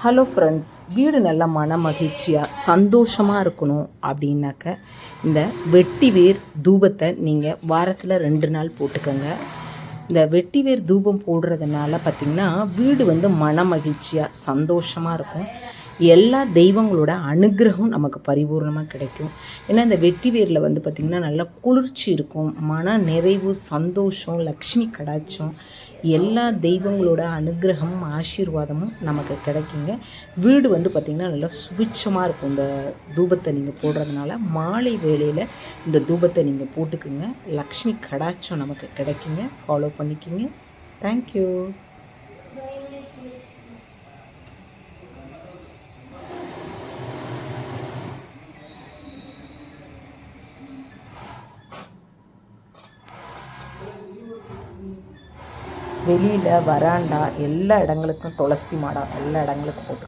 Hello friends, வீடு நல்ல மன மகிழ்ச்சியாக சந்தோஷமாக இருக்கணும் அப்படின்னாக்க இந்த வெட்டிவேர் தூபத்தை நீங்கள் வாரத்தில் 2 நாள் போட்டுக்கோங்க. இந்த வெட்டிவேர் தூபம் போடுறதுனால பார்த்திங்கன்னா வீடு மன மகிழ்ச்சியாக சந்தோஷமாக இருக்கும். எல்லா தெய்வங்களோட அனுகிரகம் நமக்கு பரிபூர்ணமாக கிடைக்கும். ஏன்னா இந்த வெட்டிவேரில் பார்த்திங்கன்னா நல்லா குளிர்ச்சி இருக்கும், மன நிறைவு, சந்தோஷம், லக்ஷ்மி கடாட்சம், எல்லா தெய்வங்களோட அனுகிரகமும் ஆசீர்வாதமும் நமக்கு கிடைக்குங்க. வீடு பார்த்திங்கன்னா நல்லா சுபிட்சமாக இருக்கும். இந்த தூபத்தை நீங்கள் போடுறதுனால மாலை வேளையில் இந்த தூபத்தை நீங்கள் போட்டுக்குங்க. லக்ஷ்மி கடாட்சம் நமக்கு கிடைக்குங்க. ஃபாலோ பண்ணிக்கிங்க. தேங்க்யூ. வெளியில் வராண்டா எல்லா இடங்களுக்கும் துளசி மாடம் எல்லா இடங்களுக்கும் போட்டு